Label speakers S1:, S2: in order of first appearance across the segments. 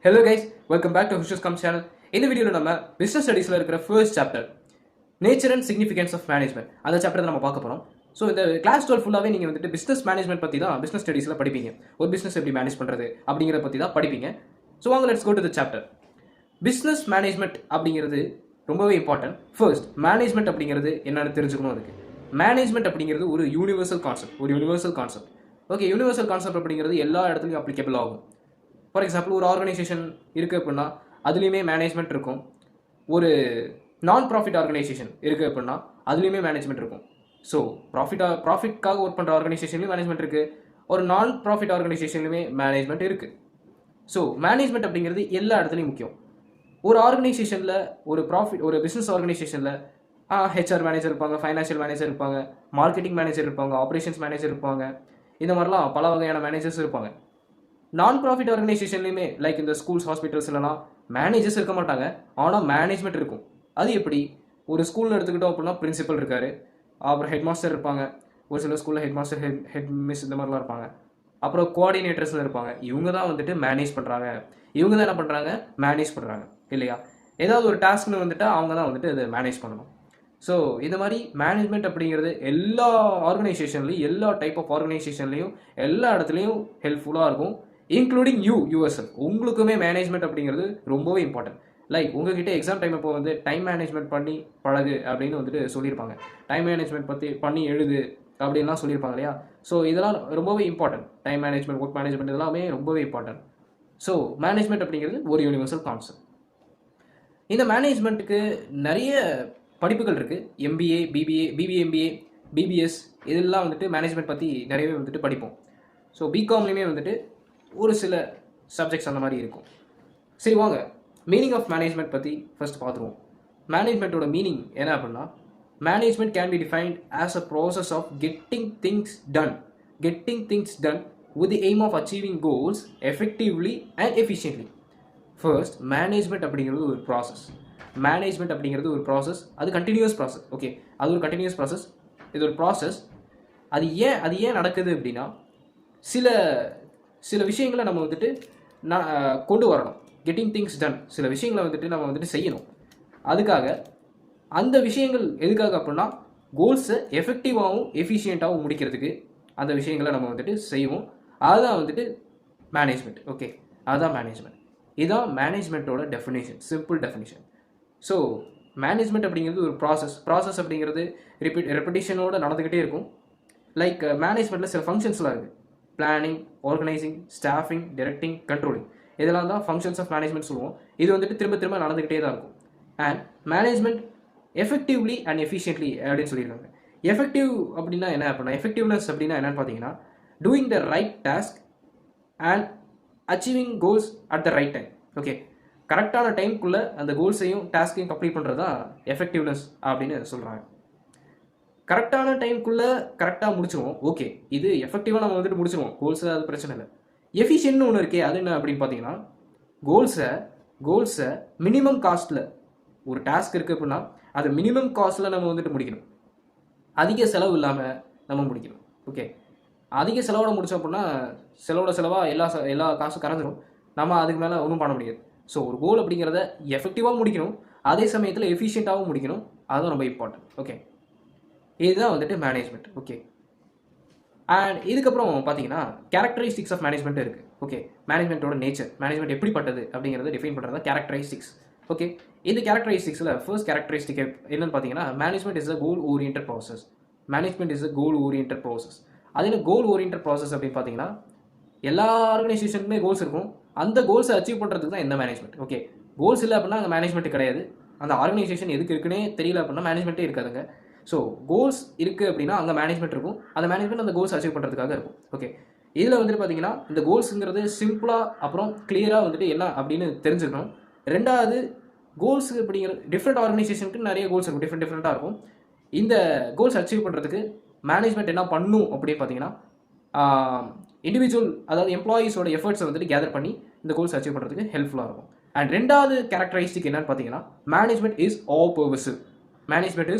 S1: Hello guys, welcome back to Hushus Come channel. இந்த வீடியோல நம்ம பிசினஸ் ஸ்டடீஸ்ல இருக்கிற first chapter nature and significance of management அந்த சாப்டர் நம்ம பார்க்க போறோம். ஸோ இந்த கிளாஸ் 12 ஃபுல்லாவே நீங்க வந்துட்டு பிசினஸ் மேனேஜ்மெண்ட் பத்தி தான் பிசினஸ் ஸ்டடீஸ்ல படிப்பீங்க. ஒரு பிசினஸ் எப்படி மேனேஜ் பண்றது அப்படிங்கறத பத்தி தான் படிப்பீங்க. ஸோ வாங்க let's go to the chapter. Business management அப்படிங்கிறது ரொம்பவே இம்பார்ட்டன்ட். ஃபர்ஸ்ட் மேனேஜ்மெண்ட் அப்படிங்கிறது என்னன்னு தெரிஞ்சுக்கணும். அதுக்கு மேனேஜ்மெண்ட் அப்படிங்கிறது ஒரு universal concept. Okay, universal concept அப்படிங்கிறது எல்லா இடத்துலையும் அப்ளிகபிள் ஆகும். ஃபார் எக்ஸாம்பிள், ஒரு ஆர்கனைசேஷன் இருக்குது அப்படின்னா அதுலேயுமே மேனேஜ்மெண்ட் இருக்கும். ஒரு நான் ப்ராஃபிட் ஆர்கனைசேஷன் இருக்குது அப்படின்னா அதுலேயுமே மேனேஜ்மெண்ட் இருக்கும். ஸோ ப்ராஃபிட்காக ஒர்க் பண்ணுற ஆர்கனைசேஷன்லையும் மேனேஜ்மெண்ட் இருக்குது, ஒரு நான் ப்ராஃபிட் ஆர்கனைசேஷன்லையுமே மேனேஜ்மெண்ட் இருக்குது. ஸோ மேனேஜ்மெண்ட் அப்படிங்கிறது எல்லா இடத்துலையும் முக்கியம். ஒரு ஆர்கனைசேஷனில் ஒரு பிஸ்னஸ் ஆர்கனைசேஷனில் ஹெச்ஆர் மேனேஜர் இருப்பாங்க, ஃபைனான்ஷியல் மேனேஜர் இருப்பாங்க, மார்க்கெட்டிங் மேனேஜர் இருப்பாங்க, ஆப்ரேஷன்ஸ் மேனேஜர் இருப்பாங்க. இந்த மாதிரிலாம் பல வகையான மேனேஜர்ஸ் இருப்பாங்க. நான் ப்ராஃபிட் ஆர்கனைசேஷன்லையுமே லைக் இந்த ஸ்கூல்ஸ், ஹாஸ்பிட்டல்ஸ்லாம் மேனேஜர்ஸ் இருக்க மாட்டாங்க, ஆனால் மேனேஜ்மெண்ட் இருக்கும். அது எப்படி? ஒரு ஸ்கூலில் எடுத்துக்கிட்டோம் அப்படின்னா பிரின்சிபல் இருக்காரு, அப்புறம் ஹெட் மாஸ்டர் இருப்பாங்க. ஒரு சில ஸ்கூலில் ஹெட் மாஸ்டர், ஹெட் மிஸ் இந்த மாதிரிலாம் இருப்பாங்க. அப்புறம் கோஆர்டினேட்டர்ஸ் இருப்பாங்க. இவங்க தான் வந்துட்டு மேனேஜ் பண்ணுறாங்க, இவங்க தான் என்ன பண்ணுறாங்க, மேனேஜ் பண்ணுறாங்க இல்லையா? ஏதாவது ஒரு டாஸ்க்னு வந்துட்டு அவங்க தான் வந்துட்டு அதை மேனேஜ் பண்ணணும். ஸோ இந்த மாதிரி மேனேஜ்மெண்ட் அப்படிங்கிறது எல்லா ஆர்கனைசேஷன்லையும், எல்லா டைப் ஆஃப் ஆர்கனைசேஷன்லையும், எல்லா இடத்துலையும் ஹெல்ப்ஃபுல்லாக இருக்கும். இன்க்ளூடிங் யுஎஸ்எல். உங்களுக்குமே மேனேஜ்மெண்ட் அப்படிங்கிறது ரொம்பவே இம்பார்ட்டன்ட். லைக் உங்ககிட்ட எக்ஸாம் டைம் இப்போ வந்து டைம் மேனேஜ்மெண்ட் பண்ணி பழகு அப்படின்னு வந்துட்டு சொல்லியிருப்பாங்க. டைம் மேனேஜ்மெண்ட் பற்றி பண்ணி எழுது அப்படின்லாம் சொல்லியிருப்பாங்க இல்லையா? ஸோ இதெல்லாம் ரொம்பவே important. Time management, work management இதெல்லாமே ரொம்பவே இம்பார்ட்டன்ட். ஸோ மேனேஜ்மெண்ட் அப்படிங்கிறது ஒரு யூனிவர்சல் கான்செப்ட். இந்த மேனேஜ்மெண்ட்டுக்கு நிறைய படிப்புகள் இருக்குது. எம்பிஏ, பிபிஎம்பிஏ, பிபிஎஸ் இதெல்லாம் வந்துட்டு மேனேஜ்மெண்ட் பற்றி நிறையவே வந்துட்டு படிப்போம். ஸோ பிகாம்லேயுமே வந்துட்டு ஒரு சில சப்ஜெக்ட்ஸ் அந்த மாதிரி இருக்கும். சரி வாங்க, மீனிங் ஆஃப் மேனேஜ்மெண்ட் பற்றி ஃபர்ஸ்ட் பார்த்துருவோம். மேனேஜ்மெண்ட்டோட மீனிங் என்ன அப்படின்னா, management can be defined as a process of getting things done with the aim of achieving goals effectively and efficiently. First, management அப்படிங்கிறது ஒரு ப்ராசஸ். அது கண்டினியூஸ் ப்ராசஸ். ஓகே, அது ஒரு கண்டினியூஸ் ப்ராசஸ். இது ஒரு ப்ராசஸ். அது ஏன் நடக்குது அப்படின்னா, சில விஷயங்களை நம்ம வந்துட்டு கொண்டு வரணும். கெட்டிங் திங்ஸ் டன், சில விஷயங்களை வந்துட்டு நம்ம வந்துட்டு செய்யணும். அதுக்காக அந்த விஷயங்கள் எதுக்காக அப்படின்னா, கோல்ஸை எஃபெக்டிவாகவும் எஃபிஷியண்ட்டாகவும் முடிக்கிறதுக்கு அந்த விஷயங்களை நம்ம வந்துட்டு செய்வோம். அதுதான் வந்துட்டு மேனேஜ்மெண்ட். ஓகே, அதுதான் மேனேஜ்மெண்ட். இதுதான் மேனேஜ்மெண்ட்டோட definition, simple definition. So management அப்படிங்கிறது ஒரு ப்ராசஸ் அப்படிங்கிறது ரெப்பிட்டேஷனோடு நடந்துக்கிட்டே இருக்கும். லைக் மேனேஜ்மெண்ட்டில் சில ஃபங்க்ஷன்ஸ்லாம் இருக்குது. Planning, organising, staffing, directing, controlling இதெல்லாம் தான் ஃபங்க்ஷன்ஸ் ஆஃப் மேனேஜ்மெண்ட் சொல்லுவோம். இது வந்துட்டு திரும்ப நடந்துக்கிட்டே தான் இருக்கும். And management effectively and efficiently அப்படின்னு சொல்லியிருக்காங்க. எஃபெக்டிவ் அப்படின்னா என்ன அப்படின்னா, எஃபெக்டிவ்னஸ் அப்படின்னா என்னன்னு பார்த்தீங்கன்னா, doing the right task and achieving goals at the right time. Okay, கரெக்டான டைம்குள்ளே அந்த கோல்ஸையும் டாஸ்கையும் கம்ப்ளீட் பண்ணுறது தான் எஃபெக்டிவ்னஸ் அப்படின்னு சொல்கிறாங்க. கரெக்டான டைம்குள்ளே கரெக்டாக முடிச்சிருவோம். ஓகே, இது எஃபெக்டிவாக நம்ம வந்துட்டு முடிச்சிருவோம் கோல்ஸை, அது பிரச்சனை இல்லை. எஃபிஷியன்ட்னு ஒன்று இருக்கே, அது என்ன அப்படின்னு பார்த்தீங்கன்னா, கோல்ஸை மினிமம் காஸ்ட்டில், ஒரு டாஸ்க் இருக்குது அப்படின்னா அதை மினிமம் காஸ்ட்டில் நம்ம வந்துட்டு முடிக்கணும். அதிக செலவு இல்லாமல் நம்ம முடிக்கணும். ஓகே, அதிக செலவோட முடித்தோம் அப்படின்னா செலவாக எல்லா காசும் கறந்துடும். நம்ம அதுக்கு மேலே ஒன்றும் பண்ண முடியாது. ஸோ ஒரு கோல் அப்படிங்கிறத எஃபெக்டிவாகவும் முடிக்கணும், அதே சமயத்தில் எஃபிஷியண்ட்டாகவும் முடிக்கணும். அதுவும் ரொம்ப இம்பார்ட்டன்ட். ஓகே, இதுதான் வந்துட்டு மேனேஜ்மெண்ட். ஓகே, அண்ட் இதுக்கப்புறம் பார்த்தீங்கன்னா கேரக்டரிஸ்டிக்ஸ் ஆஃப் மேனேஜ்மெண்ட் இருக்குது. ஓகே, மேனேஜ்மெண்ட்டோட நேச்சர், மேனேஜ்மெண்ட் எப்படிப்பட்டது அப்படிங்கிறத டிஃபைன் பண்ணுறது கேரக்டரிஸ்டிக்ஸ். ஓகே, இந்த கேரக்டரிஸ்டிக்ஸில் ஃபர்ஸ்ட் கேரக்டரிஸ்டிக் என்னன்னு பார்த்தீங்கன்னா, management is a goal oriented process. அது என்ன கோல் ஓரியன்டட் ப்ராசஸ் அப்படின்னு பார்த்தீங்கன்னா, எல்லா ஆர்கனைசேஷனுக்குமே கோல்ஸ் இருக்கும். அந்த கோல்ஸை அச்சீவ் பண்ணுறதுக்கு தான் இந்த மேனேஜ்மெண்ட். ஓகே, கோல்ஸ் இல்லை அப்படின்னா அங்கே மேனேஜ்மெண்ட் கிடையாது. அந்த ஆர்கனைசேஷன் எதுக்கு இருக்குன்னே தெரியல அப்படின்னா மேனேஜ்மெண்ட்டே இருக்காதுங்க. ஸோ கோல்ஸ் இருக்குது அப்படின்னா அங்கே மேனேஜ்மெண்ட் இருக்கும். அந்த மேனேஜ்மெண்ட் அந்த கோல்ஸ் அச்சீவ் பண்ணுறதுக்காக இருக்கும். ஓகே, இதில் வந்துட்டு பார்த்தீங்கன்னா இந்த கோல்ஸுங்கிறது சிம்பிளாக அப்புறம் கிளியராக வந்துட்டு என்ன அப்படின்னு தெரிஞ்சுக்கணும். ரெண்டாவது, கோல்ஸ் அப்படிங்கிறது டிஃப்ரெண்ட் ஆர்கனைசேஷனுக்கு நிறைய கோல்ஸ் இருக்கும், டிஃப்ரெண்ட்டாக இருக்கும். இந்த கோல்ஸ் அச்சீவ் பண்ணுறதுக்கு மேனேஜ்மெண்ட் என்ன பண்ணும் அப்படின்னு பார்த்தீங்கன்னா, இண்டிவிஜுவல், அதாவது எம்ப்ளாயீஸோட எஃபர்ட்ஸை வந்துட்டு கேதர் பண்ணி இந்த கோல்ஸ் அச்சீவ் பண்ணுறதுக்கு ஹெல்ப்ஃபுல்லாக இருக்கும். அண்ட் ரெண்டாவது கேரக்டரிஸ்டிக் என்னன்னு பார்த்தீங்கன்னா, மேனேஜ்மெண்ட் இஸ் ஆல் பர்வசிவ்.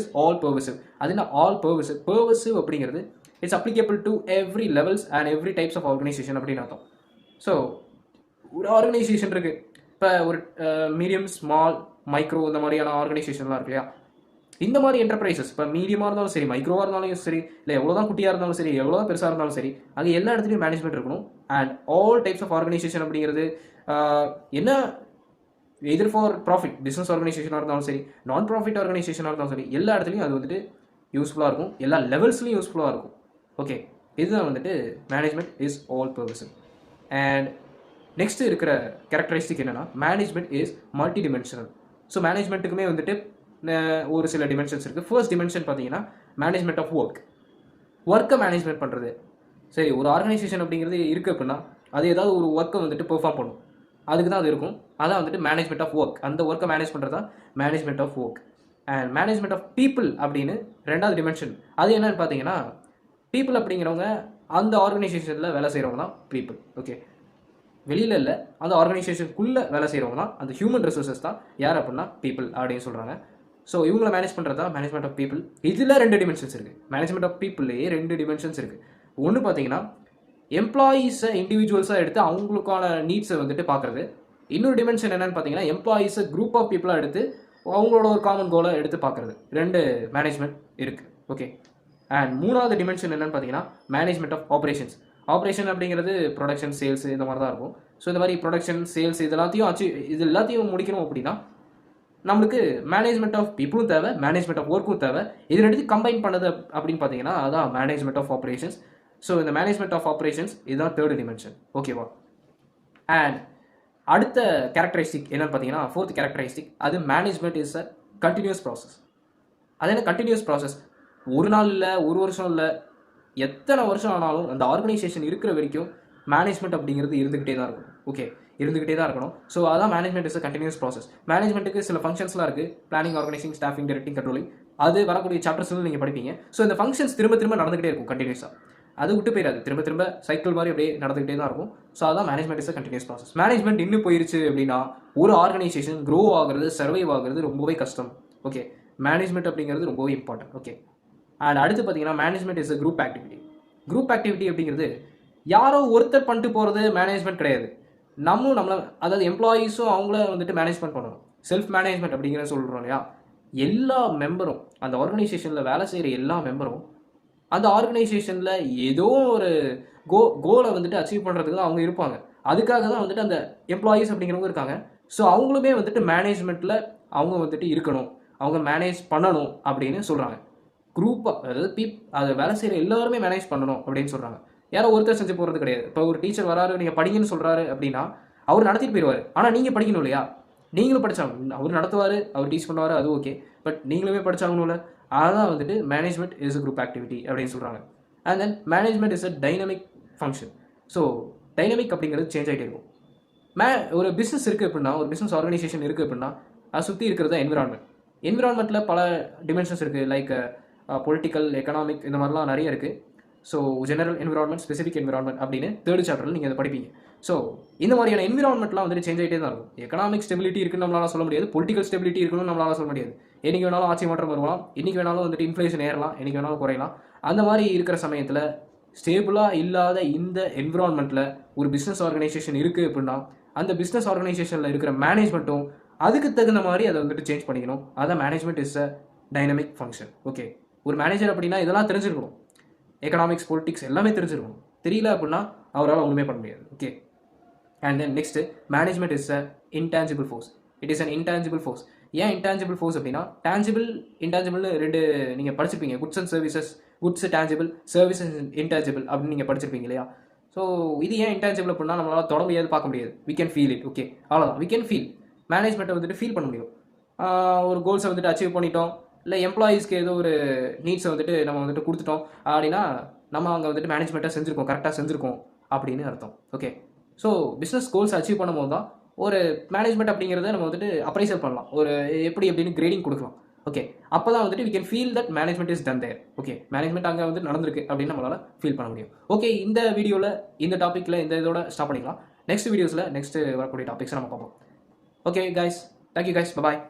S1: அது என்ன ஆல் பர்வசிவ் அப்படிங்கிறது it's applicable to every levels and every types of organisation அப்படின்னு அர்த்தம். ஸோ ஒரு ஆர்கனைசேஷன் இருக்குது, இப்போ ஒரு மீடியம், ஸ்மால், மைக்ரோ இந்த மாதிரியான ஆர்கனைசேஷன்லாம் இருக்கு இல்லையா, இந்த மாதிரி என்டர்பிரைசஸ் இப்போ மீடியமாக இருந்தாலும் சரி, மைக்ரோவாக இருந்தாலும் சரி, இல்லை எவ்வளோதான் குட்டியாக இருந்தாலும் சரி, எவ்வளோதான் பெருசாக இருந்தாலும் சரி, அங்கே எல்லா இடத்துலையும் மேனேஜ்மெண்ட் இருக்கணும். And all types of organisation அப்படிங்கிறது என்ன, எதிர் ஃபார் ப்ராஃபிட் பிஸ்னஸ் ஆர்கனைசேஷனாக இருந்தாலும் சரி, நான் ப்ராஃபிட் ஆர்கனைசேஷனாக இருந்தாலும் சரி, எல்லா இடத்துலையும் அது வந்துட்டு யூஸ்ஃபுல்லாக இருக்கும், எல்லா லெவல்ஸ்லையும் யூஸ்ஃபுல்லாக இருக்கும். ஓகே, இதுதான் வந்துட்டு management is all pervasive. And next இருக்கிற கேரக்டரிஸ்டிக் என்னென்னா, மேனேஜ்மெண்ட் இஸ் மல்டி டிமென்ஷனல். ஸோ மேனேஜ்மெண்ட்டுக்குமே வந்துட்டு ஒரு சில டிமென்ஷன்ஸ் இருக்குது. ஃபர்ஸ்ட் டிமென்ஷன் பார்த்தீங்கன்னா மேனேஜ்மெண்ட் ஆஃப் ஒர்க்கை மேனேஜ்மெண்ட் பண்ணுறது. சரி, ஒரு ஆர்கனைசேஷன் அப்படிங்கிறது இருக்குது அப்படின்னா அது ஏதாவது ஒரு ஒர்க்கை வந்துட்டு பெர்ஃபார்ம் பண்ணும், அதுக்கு தான் அது இருக்கும். அதான் வந்துட்டு மேனேஜ்மெண்ட் ஆஃப் ஒர்க். அந்த ஒர்க்கை மேனேஜ் பண்ணுறது தான் management of work. And management of people அப்படின்னு ரெண்டாவது டிமென்ஷன். அது என்னன்னு பார்த்தீங்கன்னா, பீப்புள் அப்படிங்கிறவங்க அந்த ஆர்கனைசேஷனில் வேலை செய்கிறவங்க தான் பீப்புள். ஓகே, வெளியில் இல்லை, அந்த ஆர்கனைசேஷனுக்குள்ளே வேலை செய்கிறவங்க தான் அந்த ஹியூமன் ரிசோர்ஸஸ் தான் யார் அப்படின்னா பீப்புள் அப்படின்னு சொல்கிறாங்க. ஸோ இவங்களை மேனேஜ் பண்ணுறது தான் மேனேஜ்மெண்ட் ஆஃப் பீப்புள். இதில் 2 டிமென்ஷன்ஸ் இருக்குது. மேனேஜ்மெண்ட் ஆஃப் பீப்புள்லேயே 2 டிமென்ஷன்ஸ் இருக்குது. ஒன்று பார்த்தீங்கன்னா எம்ப்ளாயீஸை இண்டிவிஜுவல்ஸாக எடுத்து அவங்களுக்கான நீட்ஸை வந்துட்டு பார்க்குறது. இன்னொரு டிமென்ஷன் என்னென்னு பார்த்தீங்கன்னா எம்ப்ளாயீஸை குரூப் ஆஃப் பீப்புளாக எடுத்து அவங்களோட ஒரு காமன் கோலை எடுத்து பார்க்குறது. 2 மேனேஜ்மெண்ட் இருக்குது. ஓகே, அண்ட் மூணாவது டிமென்ஷன் என்னென்னு பார்த்தீங்கன்னா மேனேஜ்மெண்ட் ஆஃப் ஆப்ரேஷன்ஸ். ஆப்ரேஷன் அப்படிங்கிறது ப்ரொடக்ஷன், சேல்ஸ் இந்த மாதிரி தான் இருக்கும். ஸோ இந்த மாதிரி ப்ரொடக்ஷன், சேல்ஸ் இது எல்லாத்தையும் முடிக்கணும் அப்படின்னா நம்மளுக்கு மேனேஜ்மெண்ட் ஆஃப் பீப்புளும் தேவை, மேனேஜ்மெண்ட் ஆஃப் ஒர்க்கும் தேவை. இது ரெண்டுத்தையும் கம்பைன் பண்ணது அப்படின்னு பார்த்தீங்கன்னா அதான் மேனேஜ்மெண்ட் ஆஃப் ஆப்ரேஷன்ஸ். ஸோ இந்த மேனேஜ்மெண்ட் ஆஃப் ஆப்ரேஷன்ஸ் இதுதான் 3rd டிமென்ஷன். ஓகேவா? அண்ட் அடுத்த கேரக்டரிஸ்டிக் என்னன்னு பார்த்தீங்கன்னா 4th கேரக்டரிஸ்டிக், அது management is a continuous process. அது என்ன கண்டினியூஸ் ப்ராசஸ்? ஒரு நாள் இல்லை, ஒரு வருஷம் இல்லை, எத்தனை வருஷம் ஆனாலும் அந்த ஆர்கனைசேஷன் இருக்கிற வரைக்கும் மேனேஜ்மெண்ட் அப்படிங்கிறது இருந்துக்கிட்டே தான் இருக்கும். ஓகே, இருந்துக்கிட்டே தான் இருக்கணும். ஸோ அதான் management is a continuous process. மேனேஜ்மெண்ட்டுக்கு சில ஃபங்க்ஷன்ஸ்லாம் இருக்குது, planning, organising, staffing, directing, controlling. அது வரக்கூடிய சாப்டர்ஸ்ல நீங்கள் படிப்பீங்க. ஸோ இந்த ஃபங்க்ஷன்ஸ் திரும்ப நடந்துகிட்டே இருக்கும் கண்டினியூஸாக. அது விட்டு போயிடாது, திரும்ப சைக்கிள் மாதிரி அப்படியே நடந்துகிட்டே தான் இருக்கும். ஸோ அதான் management is a continuous process. Management இன்னும் போயிருச்சு அப்படின்னா ஒரு ஆர்கனைசேஷன் க்ரோ ஆகிறது, சர்வைவ் ஆகிறது ரொம்பவே கஷ்டம். ஓகே, மேனேஜ்மெண்ட் அப்படிங்கிறது ரொம்பவே இம்பார்ட்டன்ட். ஓகே, அண்ட் அடுத்து பார்த்தீங்கன்னா management is a group activity. Group activity அப்படிங்கிறது யாரோ ஒருத்தர் பண்ணிட்டு போகிறது மேனேஜ்மெண்ட் கிடையாது. நம்மளை, அதாவது எம்ப்ளாயீஸும் அவங்கள வந்துட்டு மேனேஜ்மெண்ட் பண்ணணும். செல்ஃப் மேனேஜ்மெண்ட் அப்படிங்கிறத சொல்கிறோம் இல்லையா, எல்லா மெம்பரும், அந்த ஆர்கனைசேஷனில் வேலை செய்கிற எல்லா மெம்பரும் அந்த ஆர்கனைசேஷனில் ஏதோ ஒரு கோலை வந்துட்டு அச்சீவ் பண்ணுறதுக்கு தான் அவங்க இருப்பாங்க. அதுக்காக தான் வந்துட்டு அந்த எம்ப்ளாயீஸ் அப்படிங்கிறவங்க இருக்காங்க. ஸோ அவங்களுமே வந்துட்டு மேனேஜ்மெண்ட்டில் அவங்க வந்துட்டு இருக்கணும், அவங்க மேனேஜ் பண்ணணும் அப்படின்னு சொல்கிறாங்க. குரூப்பாக, அதாவது அதை வேலை செய்கிற எல்லாருமே மேனேஜ் பண்ணணும் அப்படின்னு சொல்கிறாங்க. யாரோ ஒருத்தர் செஞ்சு போகிறது கிடையாது. இப்போ ஒரு டீச்சர் வராரு, நீங்கள் படிங்கன்னு சொல்கிறாரு அப்படின்னா அவர் நடத்திட்டு போயிடுவார். ஆனால் நீங்கள் படிக்கணும் இல்லையா, நீங்களும் படித்தாகணும். அவர் நடத்துவார், அவர் டீச் பண்ணுவார், அது ஓகே, பட் நீங்களுமே படித்தாகணும்ல. அதான் வந்துட்டு management is a group activity அப்படின்னு சொல்கிறாங்க. And then management is a dynamic function. So dynamic அப்படிங்கிறது சேஞ்ச் ஆகிட்டே இருக்கும். ஒரு பிஸ்னஸ் இருக்குது அப்படின்னா, ஒரு பிஸ்னஸ் ஆர்கனைசேஷன் இருக்குது அப்படின்னா அதை சுற்றி இருக்கிறது என்விரான்மெண்ட். என்விரான்மெண்ட்டில் பல டிமென்ஷன்ஸ் இருக்குது, லைக் பொலிட்டிக்கல், எக்கனாமிக், இந்த மாதிரிலாம் நிறைய இருக்குது. So general environment, specific environment அப்படின்னு 3rd சாப்டரில் நீங்கள் அதை படிப்பீங்க. ஸோ இந்த மாதிரியான என்விரான்மெண்ட்லாம் வந்துட்டு சேஞ்ச் ஆகிட்டே தான் இருக்கும். எக்கனாமிக் ஸ்டெபிலிட்டி இருக்குன்னு நம்மளால சொல்ல முடியாது, பொலிட்டிக்கல் ஸ்டெபிலிட்டி இருக்குன்னு நம்மளால சொல்ல முடியாது. என்றைக்கு வேணாலும் ஆட்சி மாற்றம் வரலாம், இன்றைக்கி வேணாலும் வந்துட்டு இன்ஃப்ளேஷன் ஏறலாம், என்றைக்கு வேணாலும் குறையலாம். அந்த மாதிரி இருக்கிற சமயத்தில் ஸ்டேபிளாக இல்லாத இந்த என்விரான்மெண்ட்டில் ஒரு பிஸ்னஸ் ஆர்கனைசேஷன் இருக்குது அப்படின்னா அந்த பிஸ்னஸ் ஆர்கனைசேஷனில் இருக்கிற மேனேஜ்மெண்ட்டும் அதுக்கு தகுந்த மாதிரி அதை வந்துட்டு சேஞ்ச் பண்ணிக்கணும். அதான் management is a dynamic function. Okay, ஒரு மேனேஜர் அப்படின்னா இதெல்லாம் தெரிஞ்சிருக்கணும், எக்கனாமிக்ஸ், பொலிட்டிக்ஸ் எல்லாமே தெரிஞ்சிருக்கணும். தெரியல அப்படின்னா அவரால் ஒன்றுமே பண்ண முடியாது. Okay, and then next, management is a intangible force. It is an intangible force. ஏன் இன்டான்ஜிபிள் ஃபோர்ஸ் அப்படின்னா, டான்ஜிபிள், இன்டான்ஜிபிள்னு 2 நீங்கள் படிச்சிருப்பீங்க. Goods and services, goods tangible, services intangible அப்படின்னு நீங்கள் படிச்சிருப்பீங்க இல்லையா. ஸோ இது ஏன் இன்டான்ஜிபிள் அப்படின்னா நம்மளால் தொட முடியாது, பார்க்க முடியாது. We can feel it. Okay, அவ்வளோதான், வி கேன் ஃபீல். மேனேஜ்மெண்ட்டை வந்துட்டு ஃபீல் பண்ண முடியும். ஒரு கோல்ஸை வந்துட்டு அச்சீவ் பண்ணிட்டோம், இல்லை எம்ப்ளாயீஸ்க்கு ஏதோ ஒரு நீட்ஸை வந்துட்டு நம்ம வந்துட்டு கொடுத்துட்டோம் அப்படின்னா நம்ம அங்கே வந்துட்டு மேனேஜ்மெண்ட்டாக செஞ்சுருக்கோம், கரெக்டாக செஞ்சுருக்கோம் அப்படின்னு அர்த்தம். Okay, so business goals achieve பண்ணும்போது தான் ஒரு மேனேஜ்மெண்ட் அப்படிங்கிறத நம்ம வந்துட்டு அப்ரைசல் பண்ணலாம், ஒரு எப்படி அப்படின்னு கிரேடிங் கொடுக்கலாம். ஓகே, அப்போ தான் வந்துட்டு we can feel that management is done there. Okay, management அங்கே வந்து நடந்திருக்கு அப்படின்னு நம்மளால் ஃபீல் பண்ண முடியும். ஓகே, இந்த வீடியோவில் இந்த டாப்பிக்கில் இந்த இதோட ஸ்டாப் பண்ணிக்கலாம். நெக்ஸ்ட் வீடியோஸில் நெக்ஸ்ட் வரக்கூடிய டாபிக்ஸை நம்ம பார்ப்போம். ஓகே கைஸ், தேங்க்யூ கைஸ், பாய்.